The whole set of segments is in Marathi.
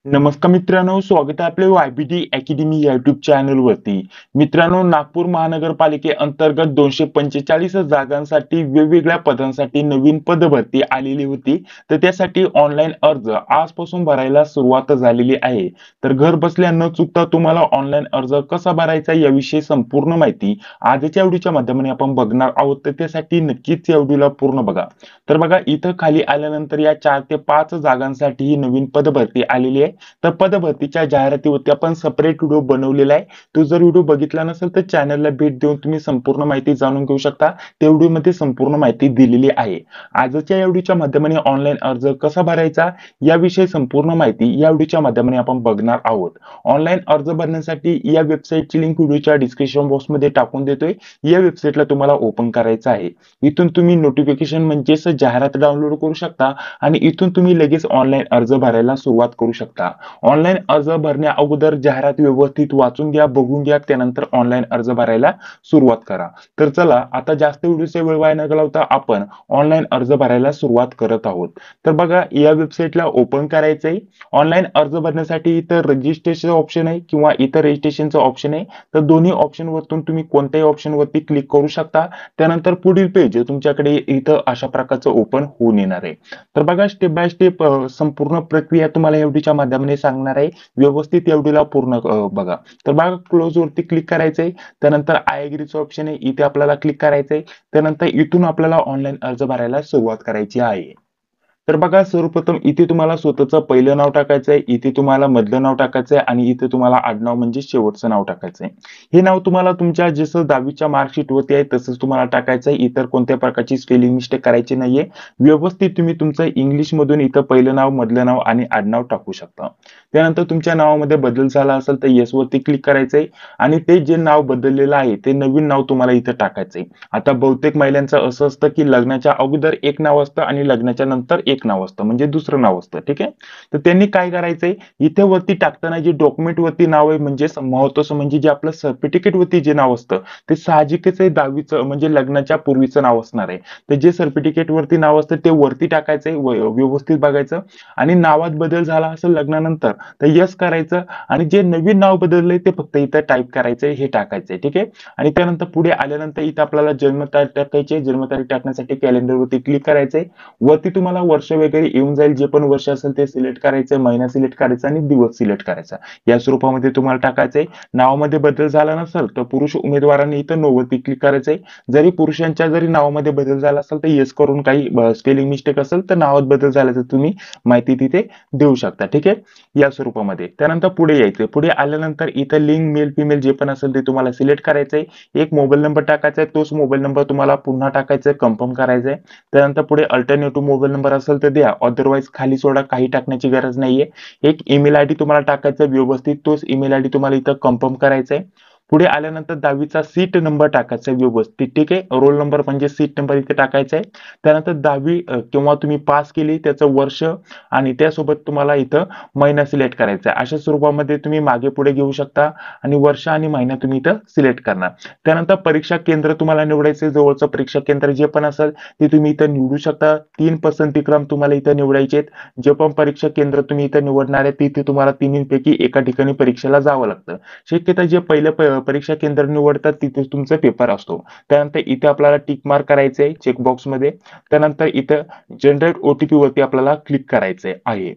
नमस्कार मित्रांनो, स्वागत आहे आपल्या YBD अकॅडमी युट्यूब चॅनल वरती. मित्रांनो, नागपूर महानगरपालिकेअंतर्गत 245 जागांसाठी वेगवेगळ्या पदांसाठी नवीन पदभरती आलेली होती. तर त्यासाठी ऑनलाईन अर्ज आजपासून भरायला सुरुवात झालेली आहे. तर घर बसल्या न चुकता तुम्हाला ऑनलाईन अर्ज कसा भरायचा याविषयी संपूर्ण माहिती आजच्या व्हिडिओच्या माध्यमाने आपण बघणार आहोत. तर त्यासाठी नक्कीच या व्हिडिओला पूर्ण बघा. तर बघा, इथं खाली आल्यानंतर या 4 ते 5 जागांसाठी ही नवीन पदभरती आलेली आहे. तर पदभरतीच्या जाहिरातीवरती आपण सेपरेट व्हिडिओ बनवलेला आहे. तो जर व्हिडिओ बघितला नसेल तर चॅनलला भेट देऊन तुम्ही संपूर्ण माहिती जाणून घेऊ शकता. त्या व्हिडिओमध्ये संपूर्ण माहिती दिलेली आहे. आजच्या या व्हिडिओच्या माध्यमाने ऑनलाईन अर्ज कसा भरायचा याविषयी संपूर्ण माहिती या व्हिडिओच्या माध्यमाने आपण बघणार आहोत. ऑनलाईन अर्ज भरण्यासाठी या वेबसाईटची लिंक व्हिडिओच्या डिस्क्रिप्शन बॉक्समध्ये टाकून देतोय. या वेबसाईटला तुम्हाला ओपन करायचं आहे. इथून तुम्ही नोटिफिकेशन म्हणजेच जाहिरात डाउनलोड करू शकता आणि इथून तुम्ही लगेच ऑनलाईन अर्ज भरायला सुरुवात करू शकता. ऑनलाईन अर्ज भरण्या अगोदर जाहिरात व्यवस्थित वाचून घ्या, बघून घ्या, त्यानंतर ऑनलाईन अर्ज भरायला सुरुवात करा. तर चला, आता जास्त व्हिडिओचा वेळ वाया न घालवता आपण ऑनलाईन अर्ज भरायला सुरुवात करत आहोत. तर बघा, या वेबसाईटला ओपन करायचंय. ऑनलाईन अर्ज भरण्यासाठी इथं रजिस्ट्रेशन ऑप्शन आहे किंवा इथं रजिस्ट्रेशनचं ऑप्शन आहे. तर दोन्ही ऑप्शन वरतून तुम्ही कोणत्याही ऑप्शन वरती क्लिक करू शकता. त्यानंतर पुढील पेज तुमच्याकडे इथं अशा प्रकारचं ओपन होऊन येणार आहे. तर बघा, स्टेप बाय स्टेप संपूर्ण प्रक्रिया तुम्हाला या व्हिडिओच्या माध्यमाने सांगणार आहे. व्यवस्थित या व्हिडिओला पूर्ण बघा. तर बघा, क्लोज वरती क्लिक करायचंय. त्यानंतर आय एग्रीचं ऑप्शन आहे, इथे आपल्याला क्लिक करायचंय. त्यानंतर इथून आपल्याला ऑनलाईन अर्ज भरायला सुरुवात करायची आहे. तर बघा, सर्वप्रथम इथे तुम्हाला स्वतःचं पहिलं नाव टाकायचंय, इथे तुम्हाला मधलं नाव टाकायचंय आणि इथे तुम्हाला आडनाव म्हणजे शेवटचं नाव टाकायचंय. हे नाव तुम्हाला तुमच्या जसं 10वीच्या मार्कशीट वरती आहे तसंच तुम्हाला टाकायचंय. इतर कोणत्या प्रकारची स्पेलिंग मिस्टेक करायची नाहीये. व्यवस्थित तुम्ही तुमचं इंग्लिश मधून इथं पहिलं नाव, मधलं नाव आणि आडनाव टाकू शकता. त्यानंतर तुमच्या नावामध्ये बदल झाला असेल तर येस वरती क्लिक करायचंय आणि ते जे नाव बदललेलं आहे ते नवीन नाव तुम्हाला इथं टाकायचंय. आता बहुतेक महिलांचं असं असतं की लग्नाच्या अगोदर एक नाव असतं आणि लग्नाच्या नंतर एक नाव असतं, म्हणजे दुसरं नाव असतं. ठीक आहे. तर त्यांनी काय करायचंय, इथे वरती टाकताना जे डॉक्युमेंट वरती नाव आहे म्हणजे महत्वाचं म्हणजे जे आपलं सर्टिफिकेट वरती जे नाव असतं ते साहजिकच आहे 10वीचं म्हणजे लग्नाच्या पूर्वीचं नाव असणार आहे. तर जे सर्टिफिकेट वरती नाव असतं ते वरती टाकायचंय, व्यवस्थित बघायचं आणि नावात बदल झाला असेल लग्नानंतर तर यस करायचं आणि जे नवीन नाव बदललंय ते फक्त इथं टाईप करायचंय, हे टाकायचंय. ठीक आहे. आणि त्यानंतर पुढे आल्यानंतर इथं आपल्याला जन्मतारीख टाकायची. जन्मतारीख टाकण्यासाठी कॅलेंडर वरती क्लिक करायचंय. वरती तुम्हाला वर्ष वगैरे येऊन जाईल, जे पण वर्ष असेल ते सिलेक्ट करायचं, महिना सिलेक्ट करायचा आणि दिवस सिलेक्ट करायचा. या स्वरूपामध्ये तुम्हाला टाकायचंय. नावामध्ये बदल झाला नसेल तर पुरुष उमेदवारांनी इथं नो वरती क्लिक करायचंय. जरी पुरुषांच्या जरी नावामध्ये बदल झाला असेल तर येस करून, काही स्पेलिंग मिस्टेक असेल तर नावात बदल झाल्याचं तुम्ही माहिती तिथे देऊ शकता. ठीक आहे. या स्वरूपामध्ये त्यानंतर पुढे यायचं. पुढे आल्यानंतर इथं लिंक मेल फिमेल जे पण असेल ते तुम्हाला सिलेक्ट करायचंय. एक मोबाईल नंबर टाकायचा आहे, तोच मोबाईल नंबर तुम्हाला पुन्हा टाकायचा आहे, कन्फर्म करायचंय. त्यानंतर पुढे अल्टरनेटिव्ह मोबाईल नंबर असेल तर द्या, अदरवाईज खाली सोडा, काही टाकण्याची गरज नाहीये. एक ईमेल आयडी तुम्हाला टाकायचा व्यवस्थित, तोच ईमेल आयडी तुम्हाला इथं कन्फर्म करायचा आहे. पुढे आल्यानंतर 10वीचा सीट नंबर टाकायचा आहे व्यवस्थित. ठीक आहे. रोल नंबर म्हणजे सीट नंबर इथे टाकायचा आहे. त्यानंतर 10वी किंवा तुम्ही पास केली त्याचं वर्ष आणि त्यासोबत तुम्हाला इथं महिना सिलेक्ट करायचा आहे. अशा स्वरूपामध्ये तुम्ही मागे पुढे घेऊ शकता आणि वर्ष आणि महिना तुम्ही इथं सिलेक्ट करणार. त्यानंतर परीक्षा केंद्र तुम्हाला निवडायचे, जवळचं परीक्षा केंद्र जे पण असेल ते तुम्ही इथं निवडू शकता. 3 पसंतीक्रम तुम्हाला इथं निवडायचे आहेत. जे पण परीक्षा केंद्र तुम्ही इथं निवडणार आहे तिथे तुम्हाला तिन्हीपैकी एका ठिकाणी परीक्षेला जावं लागतं. शक्यतो जे पहिलं परीक्षा केंद्र निवडतात तिथे तुमचा पेपर असतो. त्यानंतर इथे आपल्याला टिक मार्क करायचंय चेकबॉक्स मध्ये. त्यानंतर इथं जनरेट ओटीपी वरती आपल्याला क्लिक करायचंय आहे.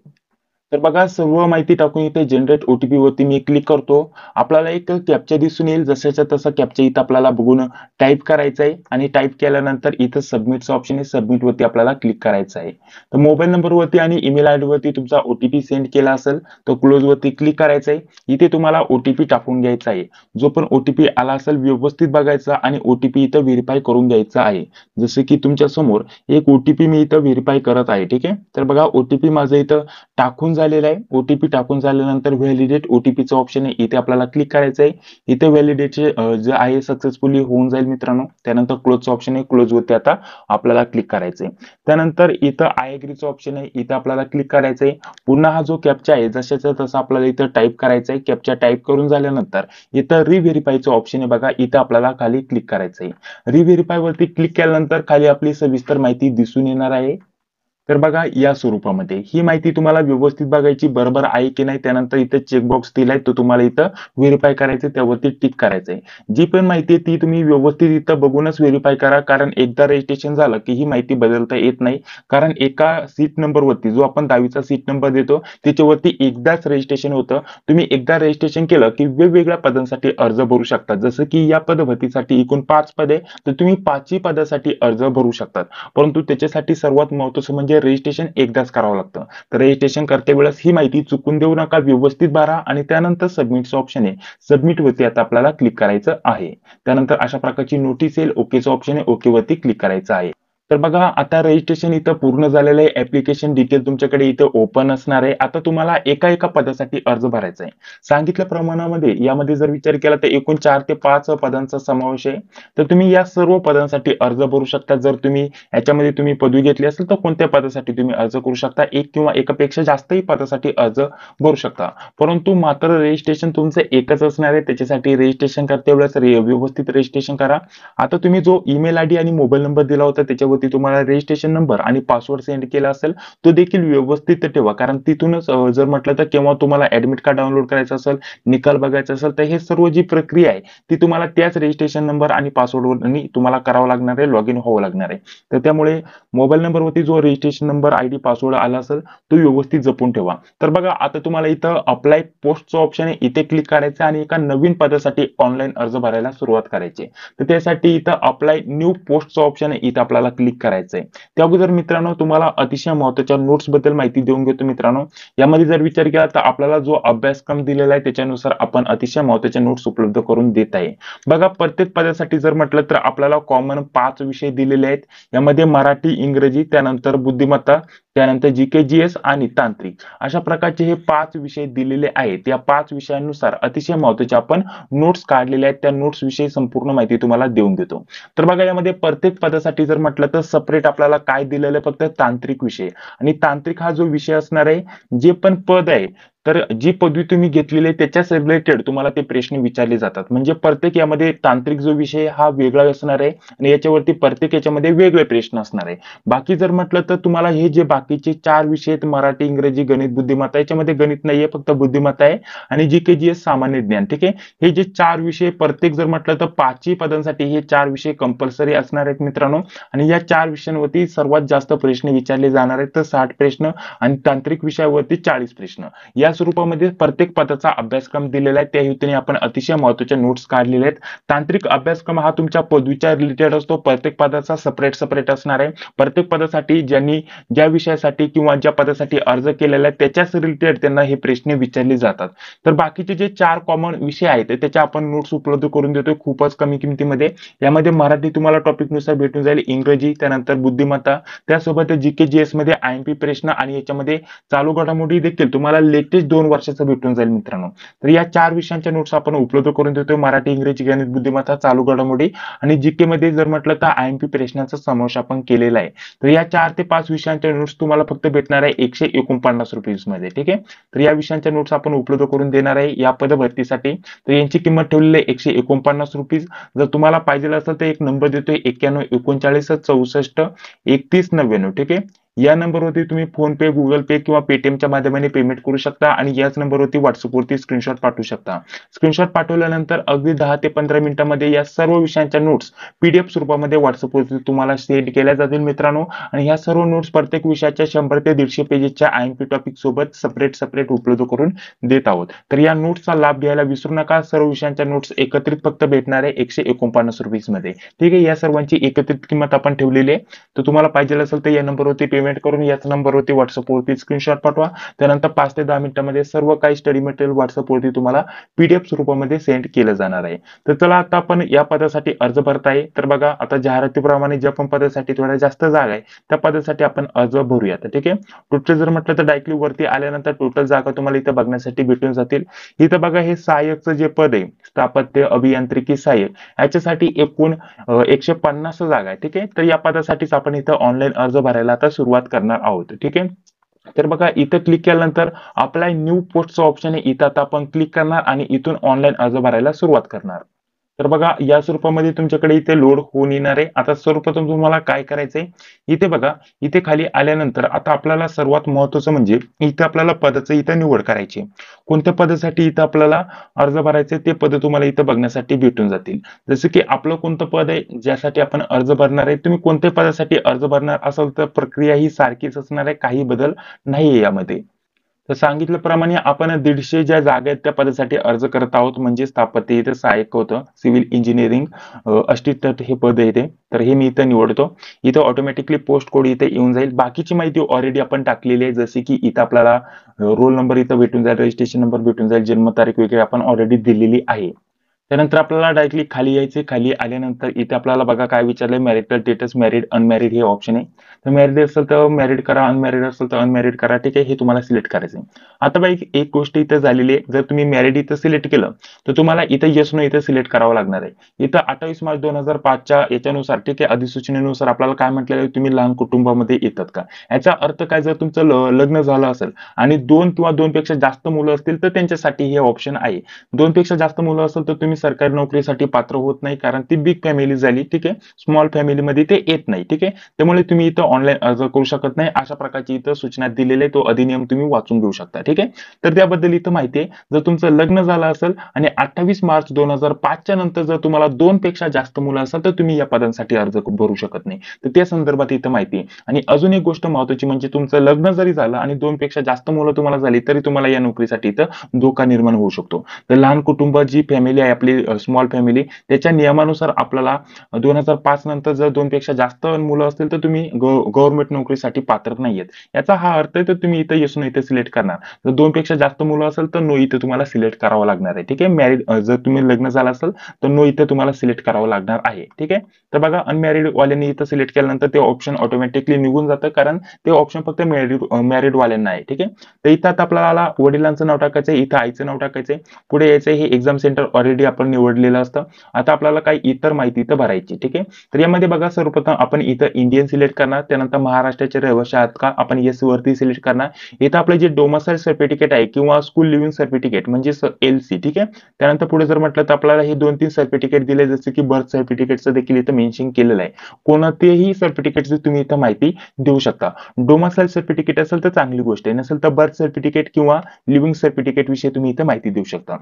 तर बघा, सर्व माहिती टाकून इथे जनरेट ओटीपी वरती मी क्लिक करतो. आपल्याला एक कॅप्चा दिसून येईल, जशाच्या तसा कॅप्चा इथं आपल्याला बघून टाईप करायचा आहे आणि टाईप केल्यानंतर इथं सबमिटचं ऑप्शन आहे, सबमिट वरती आपल्याला क्लिक करायचं आहे. तर मोबाईल नंबर वरती आणि ईमेल आयडी वरती तुमचा ओटीपी सेंड केला असेल तर क्लोज वरती क्लिक करायचं आहे. इथे तुम्हाला ओटीपी टाकून घ्यायचा आहे. जो पण ओटीपी आला असेल व्यवस्थित बघायचा आणि ओटीपी इथं व्हेरीफाय करून घ्यायचा आहे. जसे की तुमच्या समोर एक ओटीपी मी इथं व्हेरीफाय करत आहे. ठीक आहे. तर बघा, ओटीपी माझं इथं टाकून झालेला आहे. ओटीपी टाकून झाल्यानंतर व्हॅलिडेट ओटीपीचं ऑप्शन आहे, इथे आपल्याला क्लिक करायचं आहे. इथे व्हॅलिडेटचे जे आहे सक्सेसफुली होऊन जाईल मित्रांनो. त्यानंतर क्लोजचं ऑप्शन आहे, क्लोज वरती आता आपल्याला क्लिक करायचंय. त्यानंतर इथं आय एग्रीचं ऑप्शन आहे, इथं आपल्याला क्लिक करायचंय. पुन्हा हा जो कॅप्चा आहे जशाचा तसा आपल्याला इथं टाईप करायचा आहे. कॅप्चा टाईप करून झाल्यानंतर इथं रिव्हेरीफायचं ऑप्शन आहे बघा, इथं आपल्याला खाली क्लिक करायचंय. रिव्हेरीफाय वरती क्लिक केल्यानंतर खाली आपली सविस्तर माहिती दिसून येणार आहे. तर बघा या स्वरूपामध्ये ही माहिती तुम्हाला व्यवस्थित बघायची, बरोबर आहे की नाही. त्यानंतर इथे चेकबॉक्स दिलाय तो तुम्हाला इथं व्हेरीफाय करायचं, त्यावरती टिक करायचंय. जी पण माहिती आहे ती तुम्ही व्यवस्थित इथं बघूनच व्हेरीफाय करा, कारण एकदा रजिस्ट्रेशन झालं की ही माहिती बदलता येत नाही. कारण एका सीट नंबरवरती जो आपण 10वीचा सीट नंबर देतो त्याच्यावरती एकदाच रजिस्ट्रेशन होतं. तुम्ही एकदा रजिस्ट्रेशन केलं की वेगवेगळ्या पदांसाठी अर्ज भरू शकता. जसं की या पदभरतीसाठी एकूण 5 पदे, तर तुम्ही 5ही पदासाठी अर्ज भरू शकतात. परंतु त्याच्यासाठी सर्वात महत्त्वाचं म्हणजे रजिस्ट्रेशन एकदाच करावं लागतं. तर रजिस्ट्रेशन करते वेळेस ही माहिती चुकून देऊ नका, व्यवस्थित भरा आणि त्यानंतर सबमिटचं ऑप्शन आहे. सबमिट वरती आता आपल्याला क्लिक करायचं आहे. त्यानंतर अशा प्रकारची नोटीस येईल, ओकेचं ऑप्शन आहे, ओके वरती क्लिक करायचं आहे. तर बघा आता रजिस्ट्रेशन इथं पूर्ण झालेलं आहे. ऍप्लिकेशन डिटेल तुमच्याकडे इथं ओपन असणार आहे. आता तुम्हाला एका एका पदासाठी अर्ज भरायचा आहे. सांगितल्या प्रमाणामध्ये यामध्ये जर विचार केला तर एकूण 4 ते 5 पदांचा समावेश आहे. तर तुम्ही या सर्व पदांसाठी अर्ज भरू शकता. जर तुम्ही याच्यामध्ये तुम्ही पदवी घेतली असेल तर कोणत्या पदासाठी तुम्ही अर्ज करू शकता. एक किंवा एकापेक्षा जास्तही पदासाठी अर्ज भरू शकता. परंतु मात्र रजिस्ट्रेशन तुमचं एकच असणार आहे. त्याच्यासाठी रजिस्ट्रेशन करते वेळेस व्यवस्थित रजिस्ट्रेशन करा. आता तुम्ही जो ईमेल आयडी आणि मोबाईल नंबर दिला होता त्याच्यावरती तुम्हाला रजिस्ट्रेशन नंबर आणि पासवर्ड सेंड केला असेल तो देखील व्यवस्थित ठेवा. कारण तिथूनच जर म्हटलं तर केव्हा तुम्हाला ऍडमिट कार्ड डाउनलोड करायचं असेल, निकाल बघायचा असेल, तर हे सर्व जी प्रक्रिया आहे ती तुम्हाला त्याच रजिस्ट्रेशन नंबर आणि पासवर्डवर तुम्हाला करावं लागणार आहे, लॉग इन व्हावं लागणार आहे. तर त्यामुळे मोबाईल नंबरवरती जो रजिस्ट्रेशन नंबर, आयडी, पासवर्ड आला असेल तो व्यवस्थित जपून ठेवा. तर बघा आता तुम्हाला इथं अप्लाय पोस्टचं ऑप्शन आहे, इथे क्लिक करायचं आणि एका नवीन पदासाठी ऑनलाईन अर्ज भरायला सुरुवात करायची. तर त्यासाठी इथं अप्लाय न्यू पोस्टचं ऑप्शन आहे, इथं आपल्याला क्लिक करायचंय. त्या अगोदर मित्रांनो तुम्हाला अतिशय महत्त्वाच्या नोट्स बद्दल माहिती देऊन घेतो मित्रांनो. यामध्ये जर विचार केला तर आपल्याला जो अभ्यासक्रम दिलेला आहे त्याच्यानुसार आपण अतिशय महत्त्वाच्या नोट्स उपलब्ध करून देत आहे. बघा प्रत्येक पदासाठी जर म्हटलं तर आपल्याला कॉमन 5 विषय दिलेले आहेत. यामध्ये मराठी, इंग्रजी, त्यानंतर बुद्धिमत्ता, त्यानंतर जीके, जीएस आणि तांत्रिक अशा प्रकारचे हे 5 विषय दिलेले आहेत. या 5 विषयांनुसार अतिशय महत्त्वाचे आपण नोट्स काढलेले आहेत. त्या नोट्स विषयी संपूर्ण माहिती तुम्हाला देऊन देतो. तर बघा यामध्ये प्रत्येक पदासाठी जर म्हटलं तर सेपरेट आपल्याला काय दिलेलं आहे, फक्त तांत्रिक विषय. आणि तांत्रिक हा जो विषय असणार आहे, जे पण पद आहे तर जी पदवी तुम्ही घेतलेली आहे त्याच्याच रिलेटेड तुम्हाला ते प्रश्न विचारले जातात. म्हणजे प्रत्येक यामध्ये तांत्रिक जो विषय हा वेगळा असणार आहे आणि याच्यावरती प्रत्येक याच्यामध्ये वेगळे प्रश्न असणार आहे. बाकी जर म्हटलं तर तुम्हाला हे जे बाकीचे 4 विषय आहेत, मराठी, इंग्रजी, गणित, बुद्धिमत्ता, याच्यामध्ये गणित नाहीये, फक्त बुद्धिमत्ता आहे आणि जीके, जीएस, सामान्य ज्ञान. ठीक आहे, हे जे 4 विषय प्रत्येक जर म्हटलं तर 5ही पदांसाठी हे 4 विषय कंपल्सरी असणार आहेत मित्रांनो. आणि या 4 विषयांवरती सर्वात जास्त प्रश्न विचारले जाणार आहेत, तर 60 प्रश्न आणि तांत्रिक विषयावरती 40 प्रश्न. या स्वरूपामध्ये प्रत्येक पदाचा अभ्यासक्रम दिलेला आहे. त्या हेतूने आपण अतिशय महत्त्वाचे नोट्स काढलेले आहेत. तांत्रिक अभ्यासक्रम हा तुमच्या पदवीच्या रिलेटेड असतो. प्रत्येक पदाचा सेपरेट असणार आहे. प्रत्येक पदासाठी ज्यांनी ज्या विषयासाठी किंवा ज्या पदासाठी अर्ज केलेला आहे त्याच्याच रिलेटेड त्यांना हे प्रश्न विचारले जातात. तर बाकीचे जे 4 कॉमन विषय आहेत त्याच्या आपण नोट्स उपलब्ध करून देतोय खूपच कमी किमतीमध्ये. यामध्ये मराठी तुम्हाला टॉपिक नुसार भेटून जाईल, इंग्रजी, त्यानंतर बुद्धिमत्ता, त्यासोबत जीके, जीएस मध्ये आयएमपी प्रश्न आणि याच्यामध्ये चालू घडामोडी देखील तुम्हाला लेटेस्ट 2 वर्षाचं भेटून जाईल मित्रांनो. तर या 4 विषयांच्या नोट्स आपण उपलब्ध करून देतोय. मराठी, इंग्रजी, गणित, बुद्धिमत्ता, चालू घडामोडी आणि जीके मध्ये जर म्हटलं तर आयएमपी प्रश्नांचा समावेश आपण केलेला आहे. तर या 4 ते 5 विषयांच्या नोट्स तुम्हाला फक्त भेटणार आहे 149 रुपीज मध्ये. ठीक आहे, तर या विषयांच्या नोट्स आपण उपलब्ध करून देणार आहे या पदभरतीसाठी. तर यांची किंमत ठेवलेली आहे 149 रुपीज. जर तुम्हाला पाहिजे असेल तर एक नंबर देतोय 91 39 64 31 99. ठीक आहे, या नंबरवरती तुम्ही फोन पे, गुगल पे किंवा पेटीएमच्या माध्यमाने पेमेंट करू शकता आणि याच नंबरवरती व्हॉट्सअपवरती स्क्रीनशॉट पाठवू शकता. स्क्रीनशॉट पाठवल्यानंतर अगदी 10 ते 15 मिनिटांमध्ये या सर्व विषयांच्या नोट्स पीडीएफ स्वरूपामध्ये व्हॉट्सअपवरती तुम्हाला सेंड केल्या जातील मित्रांनो. आणि या सर्व नोट्स प्रत्येक विषयाच्या 100 ते 150 पेजेसच्या आयएमपी टॉपिक सोबत सेपरेट उपलब्ध करून देत आहोत. तर या नोट्सचा लाभ घ्यायला विसरू नका. सर्व विषयांच्या नोट्स एकत्रित फक्त भेटणार आहे 149 रुपीज मध्ये. ठीक आहे, या सर्वांची एकत्रित किंमत आपण ठेवलेली आहे. तर तुम्हाला पाहिजे असेल तर या नंबरवरती पेमेंट करून याच नंबरवरती व्हॉट्सअपवरती स्क्रीनशॉट पाठवा. त्यानंतर 5 ते 10 मिनिटांमध्ये सर्व काही स्टडी मटेरियल व्हॉट्सअपवरती तुम्हाला पीडीएफ स्वरूपामध्ये सेंड केलं जाणार आहे. तर चला आता आपण या पदासाठी अर्ज भरत आहे. तर बघा आता जाहिरातीप्रमाणे ज्या पण पदासाठी थोड्या जास्त जागा आहे त्या पदासाठी आपण अर्ज भरूयात. ठीक आहे, टोटल जर म्हटलं तर डायरेक्टली वरती आल्यानंतर टोटल जागा तुम्हाला इथं बघण्यासाठी भेटून जातील. इथं बघा हे सहाय्यकचं जे पद आहे, स्थापत्य अभियांत्रिकी सहाय्यक, याच्यासाठी एकूण 150 जागा आहे. ठीक आहे, तर या पदासाठीच आपण इथं ऑनलाईन अर्ज भरायला आता सुरुवात करणार आहोत. ठीक आहे, तर बघा इथं क्लिक केल्यानंतर अप्लाय न्यू पोस्टचं ऑप्शन आहे, इथं आता आपण क्लिक करणार आणि इथून ऑनलाईन अर्ज भरायला सुरुवात करणार. तर बघा या स्वरूपामध्ये तुमच्याकडे इथे लोड होऊन येणार आहे. आता सर्वप्रथम तुम्हाला काय करायचंय, इथे बघा, इथे खाली आल्यानंतर आता आपल्याला सर्वात महत्त्वाचं म्हणजे इथे आपल्याला पदाचं इथं निवड करायची आहे. कोणत्या पदासाठी इथं आपल्याला अर्ज भरायचे ते पद तुम्हाला इथं बघण्यासाठी भेटून जातील. जसं की आपलं कोणतं पद आहे ज्यासाठी आपण अर्ज भरणार आहे. तुम्ही कोणत्या पदासाठी अर्ज भरणार असाल तर प्रक्रिया ही सारखीच असणार आहे. काही बदल नाहीये यामध्ये. तर सांगितल्याप्रमाणे आपण 150 ज्या जागा आहेत त्या पदासाठी अर्ज करत आहोत. म्हणजे स्थापत्य इथे सहाय्यक होतं, सिव्हिल इंजिनिअरिंग असिस्टंट हे पद आहे ते. तर हे मी इथं निवडतो. इथं ऑटोमॅटिकली पोस्ट कोड इथे येऊन जाईल. बाकीची माहिती ऑलरेडी आपण टाकलेली आहे. जसे की इथं आपल्याला रोल नंबर इथं भेटून जाईल, रजिस्ट्रेशन नंबर भेटून जाईल, जन्मतारीख वगैरे आपण ऑलरेडी दिलेली आहे. त्यानंतर आपल्याला डायरेक्टली खाली यायचे. खाली आल्यानंतर इथे आपल्याला बघा काय विचारलंय, मॅरिटल स्टेटस मॅरिड अनमॅरिड हे ऑप्शन आहे. तर मॅरिड असेल तर मॅरिड करा, अनमॅरिड असेल तर अनमॅरिड करा. ठीक आहे, हे तुम्हाला सिलेक्ट करायचं आहे. आता बघा एक गोष्ट इथं झालेली आहे. जर तुम्ही मॅरिड इथं सिलेक्ट केलं तर तुम्हाला इथं येस नो इथं सिलेक्ट करावं लागणार आहे. इथं 28 मार्च 2005च्या याच्यानुसार, ठीक आहे, अधिसूचनेनुसार आपल्याला काय म्हटलेलं आहे, तुम्ही लहान कुटुंबामध्ये येतात का. याचा अर्थ काय, जर तुमचं लग्न झालं असेल आणि 2 किंवा 2 पेक्षा जास्त मुलं असतील तर त्यांच्यासाठी हे ऑप्शन आहे. 2 पेक्षा जास्त मुलं असेल तर तुम्ही सरकारी नोकरीसाठी पात्र होत नाही, कारण ती बिग फॅमिली झाली. ठीक आहे, स्मॉल फॅमिलीमध्ये ते येत नाही. ठीक आहे, त्यामुळे तुम्ही इथं ऑनलाईन अर्ज करू शकत नाही. अशा प्रकारची इथं सूचना दिलेली आहे. तो अधिनियम तुम्ही वाचून घेऊ शकता. ठीक आहे, तर त्याबद्दल इथं माहिती आहे. जर तुमचं लग्न झालं असेल आणि 28 मार्च 2005च्या नंतर जर तुम्हाला 2 पेक्षा जास्त मुलं असेल तर तुम्ही या पदांसाठी अर्ज भरू शकत नाही. तर त्या संदर्भात इथं माहिती आहे. आणि अजून एक गोष्ट महत्त्वाची म्हणजे तुमचं लग्न जरी झालं आणि 2 पेक्षा जास्त मुलं तुम्हाला झाली तरी तुम्हाला या नोकरीसाठी इथं धोका निर्माण होऊ शकतो. तर लहान कुटुंब जी फॅमिली आहे आपली, स्मॉल फॅमिली, त्याच्या नियमानुसार आपल्याला 2005 नंतर जर 2 पेक्षा जास्त मुलं असतील तर तुम्ही गव्हर्नमेंट नोकरीसाठी पात्र नाहीयेत. याचा हा अर्थ आहे. तर तुम्ही इथं येस नो इथे सिलेक्ट करणार. जर 2 पेक्षा जास्त मुलं असेल तर नो इथे तुम्हाला सिलेक्ट करावं लागणार आहे. ठीक आहे, मॅरिड जर तुम्ही लग्न झालं असेल तर नो इथे तुम्हाला सिलेक्ट करावं लागणार आहे. ठीक आहे, तर बघा अनमॅरिड वाल्यांनी इथं सिलेक्ट केल्यानंतर ते ऑप्शन ऑटोमॅटिकली निघून जातं, कारण ते ऑप्शन फक्त मॅरिड वाल्यांना आहे. ठीक आहे, तर इथं आता आपल्याला वडिलांचं नाव टाकायचंय, इथं आईचं नाव टाकायचंय, पुढे यायचंय. हे एक्झाम सेंटर ऑलरेडी आपण निवडलेलं असतं. आता आपल्याला काही इतर माहिती इथं भरायची. ठीक आहे, तर यामध्ये बघा सर्वप्रथम आपण इथं इंडियन सिलेक्ट करणार. त्यानंतर महाराष्ट्राचे रहिवासी आहात का, आपण येस वरती सिलेक्ट करणार. इथं आपलं जे डोमिसाइल सर्टिफिकेट आहे किंवा स्कूल लिव्हिंग सर्टिफिकेट म्हणजे LC. ठीक आहे, त्यानंतर पुढे जर म्हटलं तर आपल्याला हे 2-3 सर्टिफिकेट दिले, जसे की बर्थ सर्टिफिकेटचं देखील इथं मेन्शन केलेलं आहे. कोणतेही सर्टिफिकेटची तुम्ही इथं माहिती देऊ शकता. डोमिसाइल सर्टिफिकेट असेल तर चांगली गोष्ट आहे, नसेल तर बर्थ सर्टिफिकेट किंवा लिव्हिंग सर्टिफिकेट विषयी तुम्ही इथं माहिती देऊ शकता.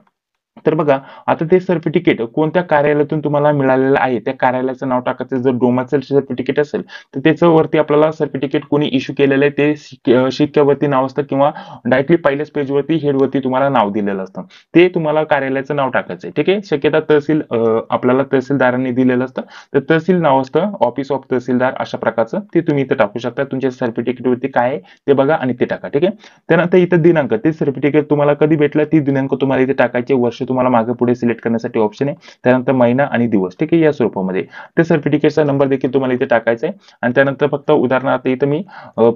तर बघा आता ते सर्टिफिकेट कोणत्या कार्यालयातून तुम्हाला मिळालेलं आहे त्या कार्यालयाचं नाव टाकायचं. जर डोमिसाइल सर्टिफिकेट असेल तर त्याचं वरती आपल्याला सर्टिफिकेट कोणी इश्यू केलेलं आहे ते शिक्क्यावरती नाव असतं, किंवा डायरेक्टली पहिल्याच पेजवरती हेडवरती तुम्हाला नाव दिलेलं असतं. ते तुम्हाला कार्यालयाचं नाव टाकायचं आहे. ठीक आहे, शक्यता तहसील आपल्याला तहसीलदारांनी दिलेलं असतं, तर तहसील नाव असतं, ऑफिस ऑफ तहसीलदार अशा प्रकारचं ते तुम्ही इथं टाकू शकता. तुमच्या सर्टिफिकेटवरती काय आहे ते बघा आणि ते टाका. ठीक आहे, त्यानंतर इथं दिनांक, ते सर्टिफिकेट तुम्हाला कधी भेटलं ती दिनांक तुम्हाला इथे टाकायचे. वर्ष तुम्हाला मागे पुढे सिलेक्ट करण्यासाठी ऑप्शन आहे. त्यानंतर महिना आणि दिवस. ठीक आहे, या स्वरूपामध्ये ते सर्टिफिकेटचा नंबर देखील तुम्हाला इथे टाकायचा आहे. आणि त्यानंतर फक्त उदाहरणार्थ इथं मी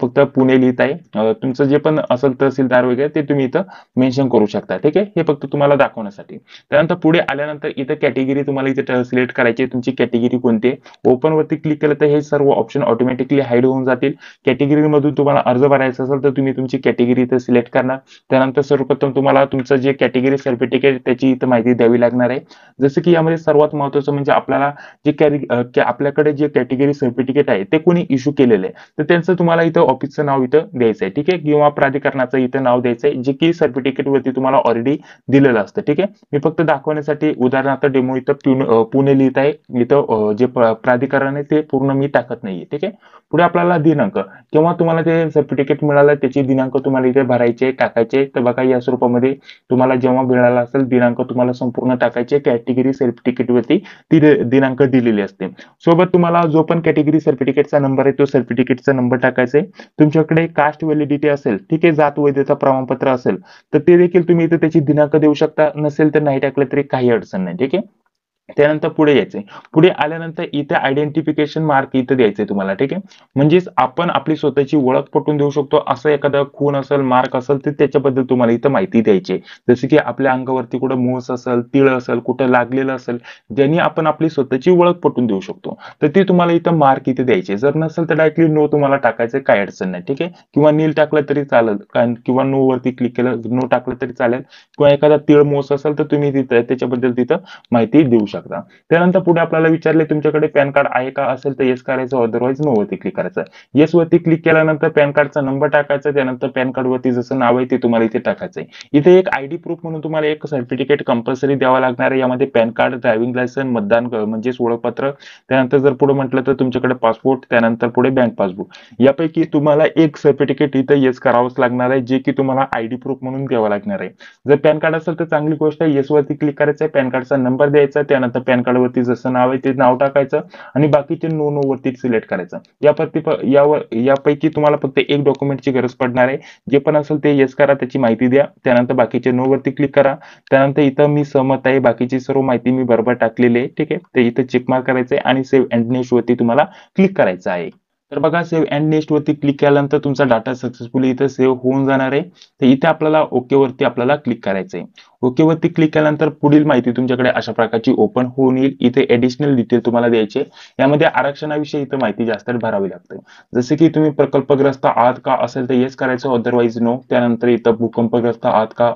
फक्त पुणे लिहित आहे. तुमचं जे पण असेल तहसीलदार वगैरे ते तुम्ही इथं मेन्शन करू शकता. ठीक आहे, हे फक्त तुम्हाला दाखवण्यासाठी. त्यानंतर पुढे आल्यानंतर इथं कॅटेगरी तुम्हाला इथे सिलेक्ट करायची आहे. तुमची कॅटेगरी कोणती आहे. ओपन वरती क्लिक केलं तर हे सर्व ऑप्शन ऑटोमॅटिकली हाईड होऊन जातील. कॅटेगरी मधून तुम्हाला अर्ज भरायचा असेल तर तुम्ही तुमची कॅटेगरी इथे सिलेक्ट करणार. त्यानंतर सर्वप्रथम तुम्हाला तुमचं जे कॅटेगरी सर्टिफिकेट त्याची इथं माहिती द्यावी लागणार आहे. जसं की यामध्ये सर्वात महत्त्वाचं म्हणजे आपल्याला जे आपल्याकडे जे कॅटेगरी सर्टिफिकेट आहे ते कोणी इश्यू केलेलं आहे तर त्यांचं तुम्हाला इथं ऑफिसचं नाव इथं द्यायचं आहे. ठीक आहे, किंवा प्राधिकरणाचं इथं नाव द्यायचं आहे, जे की सर्टिफिकेट वरती तुम्हाला ऑलरेडी दिलेलं असतं. ठीक आहे, मी फक्त दाखवण्यासाठी उदाहरणार्थ डेमो इथं पुणे लिहित आहे. इथं जे प्राधिकरण आहे ते पूर्ण मी टाकत नाहीये. ठीक आहे, पुढे आपल्याला दिनांक, केव्हा तुम्हाला ते सर्टिफिकेट मिळालं त्याची दिनांक तुम्हाला इथे भरायचे टाकायचे. तर बघा या स्वरूपामध्ये तुम्हाला जेव्हा मिळाला असेल दिनांक तुम्हाला संपूर्ण टाकायचे. कॅटेगरी सर्टिफिकेट वरती ती दिनांक दिलेली असते. सोबत तुम्हाला जो पण कॅटेगरी सर्टिफिकेटचा नंबर आहे तो सर्टिफिकेटचा नंबर टाकायचा आहे. तुमच्याकडे कास्ट व्हॅलिडिटी असेल, ठीक आहे, जात वैधता प्रमाणपत्र असेल तर ते देखील तुम्ही इथे त्याची दिनांक देऊ शकता. नसेल तर नाही टाकलं तरी काही अडचण नाही. ठीक आहे, त्यानंतर पुढे यायचंय. पुढे आल्यानंतर इथे आयडेंटिफिकेशन मार्क इथे द्यायचंय तुम्हाला. ठीक आहे, म्हणजेच आपण आपली स्वतःची ओळख पटवून देऊ शकतो. असं एखादा खून असेल, मार्क असेल तर त्याच्याबद्दल तुम्हाला इथं माहिती द्यायची आहे. जसं की आपल्या अंगावरती कुठं मूस असेल, तिळ असेल, कुठं लागलेलं असेल, ज्यांनी आपण आपली स्वतःची ओळख पटवून देऊ शकतो. तर ते तुम्हाला इथं मार्क इथे द्यायचे. जर नसेल तर डायरेक्टली नो तुम्हाला टाकायचं, काय अडचण नाही. ठीक आहे, किंवा नील टाकलं तरी चालेल, किंवा नो वरती क्लिक केलं नो टाकलं तरी चालेल, किंवा एखादा तिळ मोस असेल तर तुम्ही तिथं त्याच्याबद्दल तिथं माहिती देऊ शकता. शकता. त्यानंतर पुढे आपल्याला विचारले तुमच्याकडे पॅन कार्ड आहे का? असेल तर येस करायचं, अदरवाईज नो वरती क्लिक करायचं. येस वरती क्लिक केल्यानंतर पॅन कार्डचा नंबर टाकायचा, त्यानंतर पॅन कार्ड वरती जसं नाव आहे ते तुम्हाला इथे टाकायचंय. इथे एक आयडी प्रूफ म्हणून तुम्हाला एक सर्टिफिकेट कंपल्सरी द्यावा लागणार आहे. यामध्ये पॅन कार्ड, ड्रायव्हिंग लायसन्स, मतदान म्हणजे ओळखपत्र, त्यानंतर जर पुढे म्हटलं तर तुमच्याकडे पासपोर्ट, त्यानंतर पुढे बँक पासबुक. यापैकी तुम्हाला एक सर्टिफिकेट इथे येस करावंच लागणार आहे, जे की तुम्हाला आयडी प्रूफ म्हणून द्यावं लागणार आहे. जर पॅन कार्ड असेल तर चांगली गोष्ट आहे, येस वरती क्लिक करायचं आहे, पॅन कार्डचा नंबर द्यायचा, त्यानंतर पॅन कार्ड वरती जसं नाव आहे ते नाव टाकायचं आणि बाकीचे नो नो वरती सिलेक्ट करायचं. यापैकी तुम्हाला फक्त एक डॉक्युमेंटची गरज पडणार आहे. जे पण असेल ते येस करा, त्याची माहिती द्या, त्यानंतर बाकीचे नो वरती क्लिक करा. त्यानंतर इथं मी सहमत आहे, बाकीची सर्व माहिती मी बरोबर टाकलेली आहे. ठीक आहे, ते इथं चेक मार्क करायचं आहे आणि सेव्ह अँड नेक्स्ट वरती तुम्हाला क्लिक करायचं आहे. तर बघा, सेव्ह अँड नेक्स्ट वरती क्लिक केल्यानंतर तुमचा डाटा सक्सेसफुली इथं सेव्ह होऊन जाणार आहे. तर इथे आपल्याला ओके वरती आपल्याला क्लिक करायचं आहे. ओके वरती क्लिक केल्यानंतर पुढील माहिती तुमच्याकडे अशा प्रकारची ओपन होऊन येईल. इथे एडिशनल डिटेल तुम्हाला द्यायचे. यामध्ये आरक्षणाविषयी इथं माहिती जास्त भरावी लागते. जसे की तुम्ही प्रकल्पग्रस्त आहात का? असेल तर येस करायचं, अदरवाईज नो. त्यानंतर इथं भूकंपग्रस्त आहात का?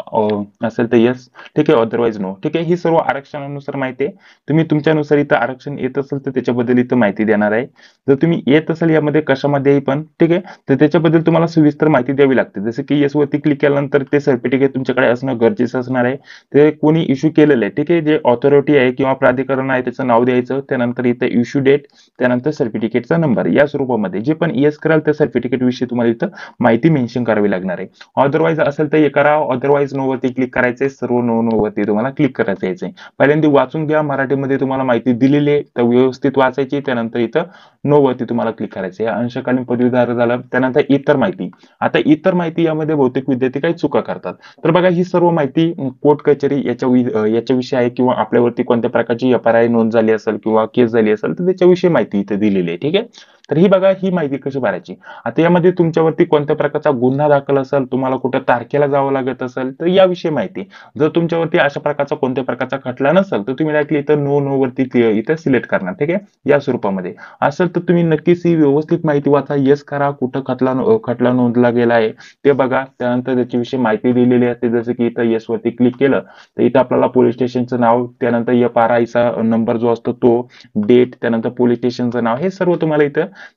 असेल तर येस. ठीक आहे, अदरवाईज नो. ठीक आहे, ही सर्व आरक्षणानुसार माहिती आहे. तुम्ही तुमच्यानुसार इथं आरक्षण येत असेल तर त्याच्याबद्दल इथं माहिती देणार आहे. जर तुम्ही येत असेल यामध्ये कशामध्येही पण, ठीक आहे, तर त्याच्याबद्दल तुम्हाला सविस्तर माहिती द्यावी लागते. जसे की येस वरती क्लिक केल्यानंतर ते सर्टिफिकेट तुमच्याकडे असणं गरजेचं असणार आहे. ते कोणी इश्यू केलेलं आहे, ठीक आहे, जे ऑथॉरिटी आहे किंवा प्राधिकरण आहे त्याचं नाव द्यायचं, त्यानंतर इथे इश्यू डेट, त्यानंतर सर्टिफिकेटचा नंबर. या स्वरूपामध्ये जे पण येस कराल त्या सर्टिफिकेट विषयी तुम्हाला इथं माहिती मेन्शन करावी लागणार आहे. अदरवाईज असेल तर हे करा, अदरवाईज नो वरती क्लिक करायचंय. सर्व नो नो वरती तुम्हाला क्लिक करायचं यायचंय. पहिल्यांदा वाचून घ्या, मराठीमध्ये तुम्हाला माहिती दिलेली आहे तर व्यवस्थित वाचायची. त्यानंतर इथं नो वरती तुम्हाला क्लिक करायचं. या अंशकालीन पदवीधर झालं. त्यानंतर इतर माहिती. आता इतर माहिती यामध्ये बहुतेक विद्यार्थी काही चुका करतात. तर बघा, ही सर्व माहिती कोर्ट कचेरी याच्याविषयी आहे किंवा आपल्यावरती कोणत्या प्रकारची FIR नोंद झाली असेल किंवा केस झाली असेल तर त्याच्याविषयी माहिती इथे दिलेली आहे. ठीक आहे, तर ही बघा, ही माहिती कशी भरायची. आता यामध्ये तुमच्यावरती कोणत्या प्रकारचा गुन्हा दाखल असेल, तुम्हाला कुठे तारखेला जावं लागत असेल तर याविषयी माहिती. जर तुमच्यावरती अशा प्रकारचा कोणत्या प्रकारचा खटला नसेल तर तुम्ही डायरेक्टली इथं नो नो वरती इथं सिलेक्ट करणार. ठीक आहे, या स्वरूपामध्ये असेल तर तुम्ही नक्कीच ही व्यवस्थित माहिती वाचा. येस करा, कुठं खटला नोंदला गेला आहे ते बघा. त्यानंतर त्याच्याविषयी माहिती दिलेली असते. जसं की इथं येस वरती क्लिक केलं तर इथं आपल्याला पोलीस स्टेशनचं नाव, त्यानंतर FRI चा नंबर जो असतो तो, डेट, त्यानंतर पोलीस स्टेशनचं नाव, हे सर्व तुम्हाला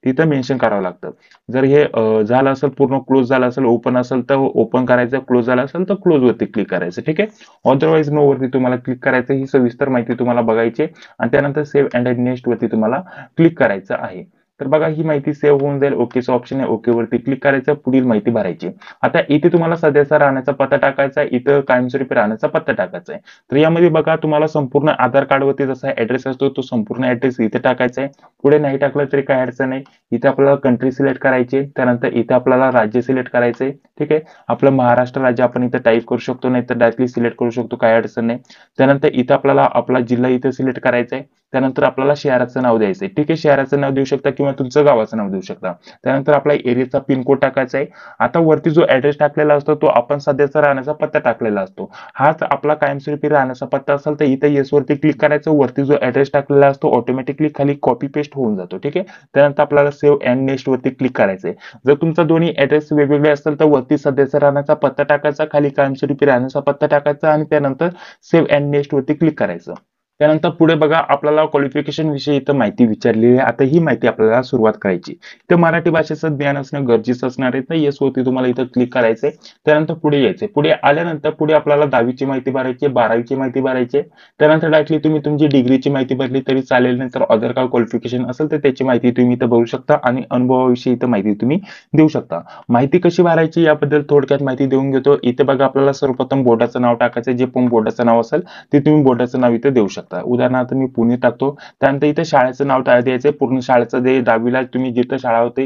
तिथं मेन्शन करावं लागतं. जर हे झालं असेल, पूर्ण क्लोज झालं असेल, ओपन असेल तर ओपन करायचं, क्लोज झालं असेल तर क्लोज वरती क्लिक करायचं. ठीक आहे, अदरवाईज नो वरती तुम्हाला क्लिक करायचं. ही सविस्तर माहिती तुम्हाला बघायची आणि त्यानंतर सेव्ह अँड नेक्स्ट वरती तुम्हाला क्लिक करायचं आहे. तर बघा, ही माहिती सेव्ह होऊन जाईल. ओकेचं ऑप्शन आहे, ओके वरती क्लिक करायचं, पुढील माहिती भरायची. आता इथे तुम्हाला सध्याचा राहण्याचा पत्ता टाकायचा आहे, इथं कायमस्वरूपी राहण्याचा पत्ता टाकायचा आहे. तर यामध्ये बघा, तुम्हाला संपूर्ण आधार कार्ड वरती जसा ऍड्रेस असतो तो संपूर्ण ऍड्रेस इथे टाकायचा आहे. पुढे नाही टाकलं तरी काही अडचण नाही. इथे आपल्याला कंट्री सिलेक्ट करायची, त्यानंतर इथे आपल्याला राज्य सिलेक्ट करायचंय. ठीक आहे, आपलं महाराष्ट्र राज्य आपण इथे टाईप करू शकतो, नाही तर डायरेक्टली सिलेक्ट करू शकतो, काही अडचण नाही. त्यानंतर इथे आपल्याला आपला जिल्हा इथे सिलेक्ट करायचा आहे. त्यानंतर आपल्याला शहराचं नाव द्यायचंय. ठीक आहे, शहराचं नाव देऊ शकता किंवा तुमचं गावाचं नाव देऊ शकता. त्यानंतर आपला एरियाचा पिनकोड टाकायचा आहे. आता वरती जो ऍड्रेस टाकलेला असतो तो आपण सध्याचा राहण्याचा पत्ता टाकलेला असतो. हाच आपला कायमस्वरूपी राहण्याचा पत्ता असेल तर इथे येस वरती क्लिक करायचं. वरती जो ऍड्रेस टाकलेला असतो ऑटोमॅटिकली खाली कॉपी पेस्ट होऊन जातो. ठीक आहे, त्यानंतर आपल्याला सेव्ह अँड नेक्स्ट वरती क्लिक करायचंय. जर तुमचा दोन्ही ऍड्रेस वेगवेगळे असेल तर वरती सध्याचा राहण्याचा पत्ता टाकायचा, खाली कायमस्वरूपी राहण्याचा पत्ता टाकायचा आणि त्यानंतर सेव्ह अँड नेक्स्ट वरती क्लिक करायचं. त्यानंतर पुढे बघा, आपल्याला क्वालिफिकेशन विषयी इथं माहिती विचारलेली आहे. आता ही माहिती आपल्याला सुरुवात करायची. तर मराठी भाषेचं ज्ञान असणं गरजेचं असणार आहे. तर येस वरती तुम्हाला इथं क्लिक करायचंय. त्यानंतर पुढे यायचंय. पुढे आल्यानंतर पुढे आपल्याला 10वीची माहिती भरायची, 12वीची माहिती भरायची. त्यानंतर डायरेक्टली तुम्ही तुमची डिग्रीची माहिती भरली तरी चालेल, नंतर अदर काय क्वालिफिकेशन असेल तर त्याची माहिती तुम्ही इथं भरू शकता आणि अनुभवाविषयी इथं माहिती तुम्ही देऊ शकता. माहिती कशी भरायची याबद्दल थोडक्यात माहिती देऊन घेतो. इथे बघा, आपल्याला सर्वप्रथम बोर्डाचं नाव टाकायचं. जे पण बोर्डाचं नाव असेल ते तुम्ही बोर्डाचं नाव इथे देऊ शकता. उदाहरणार्थ मी पुणे टाकतो. त्यानंतर इथे शाळेचं नाव द्यायचं. पूर्ण शाळेचं जे 10वीला तुम्ही जिथं शाळा होते,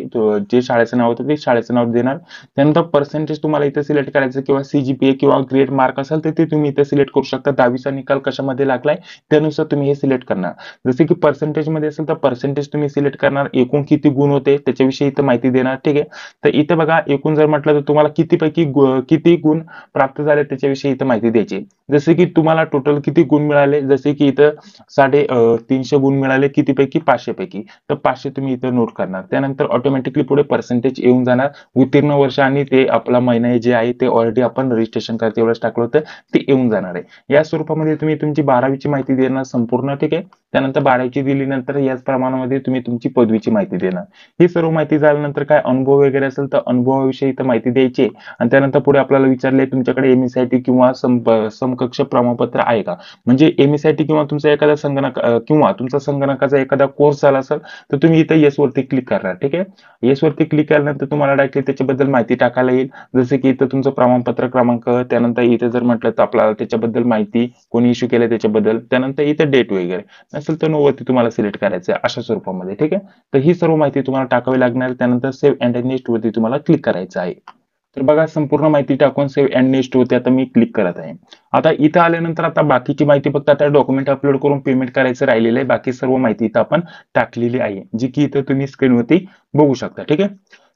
जे शाळेचं नाव होतं ते शाळेचं नाव देणार. त्यानंतर पर्सेंटेज तुम्हाला इथे सिलेक्ट करायचं किंवा CGPA किंवा ग्रेड मार्क असेल तर ते तुम्ही इथे सिलेक्ट करू शकता. 10वीचा निकाल कशामध्ये लागलाय त्यानुसार तुम्ही हे सिलेक्ट करणार. जसे की पर्सेंटेज मध्ये असेल तर पर्सेंटेज तुम्ही सिलेक्ट करणार. एकूण किती गुण होते त्याच्याविषयी इथं माहिती देणार. ठीक आहे, तर इथे बघा, एकूण जर म्हटलं तर तुम्हाला किती गुण प्राप्त झाले त्याच्याविषयी इथं माहिती द्यायची. जसे की तुम्हाला टोटल किती गुण मिळाले, जसे की इथं 350 गुण मिळाले कितीपैकी 500 पैकी, तर 500 तुम्ही इथं नोट करणार. त्यानंतर ऑटोमॅटिकली पुढे पर्सेंटेज येऊन जाणार. उत्तीर्ण वर्ष आणि ते आपला महिना जे आहे ते ऑलरेडी आपण रजिस्ट्रेशन करता एवढंच टाकलं होतं ते येऊन जाणार आहे. या स्वरूपामध्ये तुम्ही तुमची 12वीची माहिती देणार संपूर्ण, ठीक आहे. त्यानंतर 12वीची दिल्यानंतर याच प्रमाणामध्ये तुम्ही तुमची पदवीची माहिती देणार. ही सर्व माहिती झाल्यानंतर काय अनुभव वगैरे असेल तर अनुभवाविषयी इथं माहिती द्यायची आहे. आणि त्यानंतर पुढे आपल्याला विचारले तुमच्याकडे एमएसआयटी किंवा समकक्ष प्रमाणपत्र आहे का, म्हणजे एमएसआयटी किंवा तुमचा एखादा संगणक किंवा तुमचा संगणकाचा एखादा कोर्स झाला असेल तर तुम्ही इथं येस वरती क्लिक करणार, ठीक आहे. येस वरती क्लिक केल्यानंतर तुम्हाला डायरेक्टली त्याच्याबद्दल माहिती टाकायला येईल. जसे की इथं तुमचं प्रमाणपत्र क्रमांक, त्यानंतर इथे जर म्हटलं तर आपल्याला त्याच्याबद्दल माहिती कोणी इश्यू केलं त्याच्याबद्दल, त्यानंतर इथे डेट वगैरे नसेल तर नो वरती तुम्हाला सिलेक्ट करायचं आहे अशा स्वरूपामध्ये, ठीक आहे. तर ही सर्व माहिती तुम्हाला टाकावी लागणार. त्यानंतर सेव्ह अँड नेक्स्ट वरती तुम्हाला क्लिक करायचं आहे. तर बघा संपूर्ण माहिती टाकून सेव्ह अँड नेक्स्ट वरती आता मी क्लिक करत आहे. आता इथं आल्यानंतर आता बाकीची माहिती फक्त आता डॉक्युमेंट अपलोड करून पेमेंट करायचं राहिलेलं आहे. बाकी सर्व माहिती इथं आपण टाकलेली आहे, जी की इथं तुम्ही स्क्रीनवरती बघू शकता, ठीक आहे.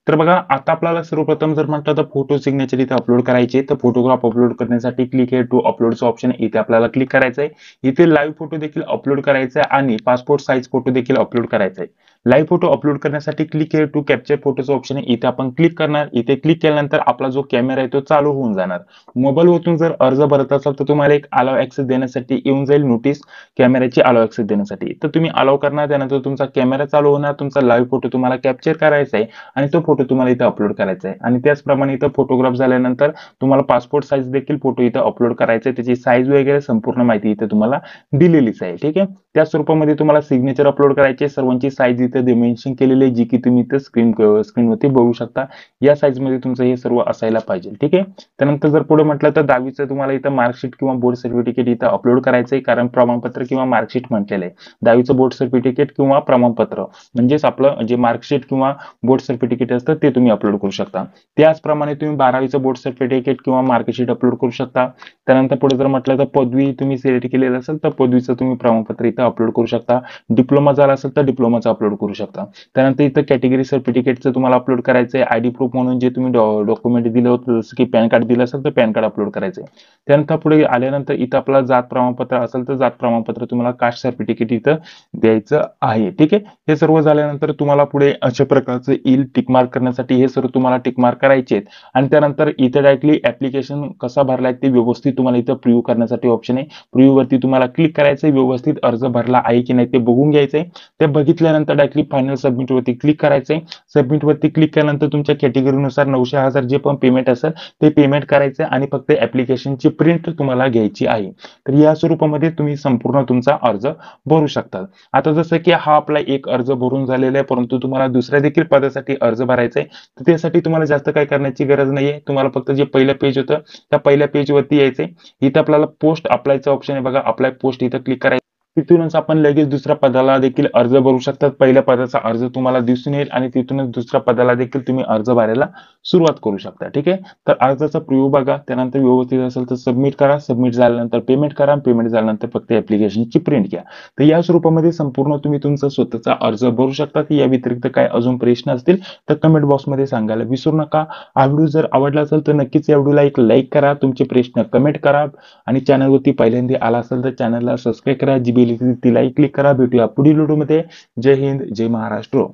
तर बघा आता आपल्याला सर्वप्रथम जर म्हटलं तर फोटो सिग्नेचर इथे अपलोड करायचे, तर फोटोग्राफ अपलोड करण्यासाठी क्लिक आहे टू अपलोडचं ऑप्शन इथे आपल्याला क्लिक करायचं आहे. इथे लाईव्ह फोटो देखील अपलोड करायचा आहे आणि पासपोर्ट साईज फोटो देखील अपलोड करायचा आहे. लाईव्ह फोटो अपलोड करण्यासाठी क्लिक आहे टू कॅप्चर फोटोचं ऑप्शन आहे इथे आपण क्लिक करणार. इथे क्लिक केल्यानंतर आपला जो कॅमेरा आहे तो चालू होऊन जाणार. मोबाईलवरून जर अर्ज भरत असाल तर तुम्हाला एक अलाव ऍक्सेस देण्यासाठी येऊन जाईल नोटीस कॅमेऱ्याची अलाव ऍक्सेस देण्यासाठी, तर तुम्ही अलाव करणार. त्यानंतर तुमचा कॅमेरा चालू होणार, तुमचा लाईव्ह फोटो तुम्हाला कॅप्चर करायचा आहे आणि तो फोटो तुम्हाला इथं अपलोड करायचा आहे. आणि त्याचप्रमाणे इथं फोटोग्राफ झाल्यानंतर तुम्हाला पासपोर्ट साईज देखील फोटो इथं अपलोड करायचा आहे. त्याची साईज वगैरे संपूर्ण माहिती इथे तुम्हाला दिलेलीच आहे, ठीक आहे. त्या स्वरूपामध्ये तुम्हाला सिग्नेचर अपलोड करायचे. सर्वांची साईज इथे मेन्शन केलेली आहे, जी की तुम्ही इथं स्क्रीनवरती बघू शकता. या साईज मध्ये तुमचं हे सर्व असायला पाहिजे, ठीक आहे. त्यानंतर जर पुढे म्हटलं तर 10वीचं तुम्हाला इथं मार्कशीट किंवा बोर्ड सर्टिफिकेट इथं अपलोड करायचं आहे, कारण प्रमाणपत्र किंवा मार्कशीट म्हटलेलं आहे. 10वीचं बोर्ड सर्टिफिकेट किंवा प्रमाणपत्र म्हणजेच आपलं जे मार्कशीट किंवा बोर्ड सर्टिफिकेट असतं ते तुम्ही अपलोड करू शकता. त्याचप्रमाणे तुम्ही 12वीचं बोर्ड सर्टिफिकेट किंवा मार्कशीट अपलोड करू शकता. त्यानंतर पुढे जर म्हटलं तर पदवी तुम्ही सिलेक्ट केलेलं असेल तर पदवीचं तुम्ही प्रमाणपत्र इथं अपलोड करू शकता. डिप्लोमा झाला असेल तर डिप्लोमाचं अपलोड करू शकता. त्यानंतर इथं कॅटेगरी सर्टिफिकेटचं तुम्हाला अपलोड करायचं आहे. आयडी प्रूफ म्हणून जे तुम्ही डॉक्युमेंट दिलं होतं जसं की पॅन कार्ड दिलं असेल तर पॅन कार्ड अपलोड करायचं आहे. त्यानंतर पुढे आल्यानंतर इथं आपला जात प्रमाणपत्र असेल तर जात प्रमाणपत्र तुम्हाला कास्ट सर्टिफिकेट इथं द्यायचं आहे, ठीक आहे. हे सर्व झाल्यानंतर तुम्हाला पुढे अशा प्रकारचं येईल टिक मार्क करण्यासाठी. हे सर्व तुम्हाला टिक मार्क करायचे आहेत आणि त्यानंतर इथं डायरेक्टली ऍप्लिकेशन कसा भरलाय ते व्यवस्थित तुम्हाला इथं प्रिव्ह्यू करण्यासाठी ऑप्शन आहे. प्रिव्ह्यू वरती तुम्हाला क्लिक करायचंय, व्यवस्थित अर्ज भरला आहे की नाही ते बघून घ्यायचंय. ते बघितल्यानंतर डायरेक्टली फायनल सबमिट वरती क्लिक करायचंय. सबमिट वरती क्लिक केल्यानंतर तुमच्या कॅटेगरीनुसार 900,000 जे पण पेमेंट असेल ते पेमेंट करायचं आणि फक्त ऍप्लिकेशनची प्रिंट तुम्हाला घ्यायची आहे. तर या स्वरूपामध्ये तुम्ही संपूर्ण तुमचा अर्ज भरू शकता. आता जसं की हा आपला एक अर्ज भरून झालेला आहे, परंतु तुम्हाला दुसऱ्या देखील पदासाठी अर्ज भरायचा आहे. तर त्यासाठी तुम्हाला जास्त काय करण्याची गरज नाहीये. तुम्हाला फक्त जे पहिलं पेज होतं त्या पहिल्या पेज वरती यायचंय. इथं आपल्याला पोस्ट अप्लायचं ऑप्शन आहे बघा, अप्लाय पोस्ट इथं क्लिक करायचं. तिथूनच आपण लगेच दुसऱ्या पदाला देखील अर्ज भरू शकतात. पहिल्या पदाचा अर्ज तुम्हाला दिसून येईल आणि तिथूनच दुसऱ्या पदाला देखील तुम्ही अर्ज भरायला सुरुवात करू शकता, ठीक आहे. तर अर्जाचा प्रिव्ह्यू बघा, त्यानंतर व्यवस्थित असेल तर सबमिट करा. सबमिट झाल्यानंतर पेमेंट करा. पेमेंट झाल्यानंतर फक्त ऍप्लिकेशनची प्रिंट घ्या. तर या स्वरूपामध्ये संपूर्ण तुम्ही तुमचा स्वतःचा अर्ज भरू शकता. या व्यतिरिक्त काय अजून प्रश्न असतील तर कमेंट बॉक्समध्ये सांगायला विसरू नका. हा व्हिडिओ जर आवडला असेल तर नक्कीच या व्हिडिओला एक लाईक करा, तुमचे प्रश्न कमेंट करा आणि चॅनलवरती पहिल्यांदा आला असेल तर चॅनलला सबस्क्राईब करा. जी बेल तिलाही क्लिक करा. भेटूया पुढील व्हिडिओमध्ये. जय हिंद, जय महाराष्ट्र.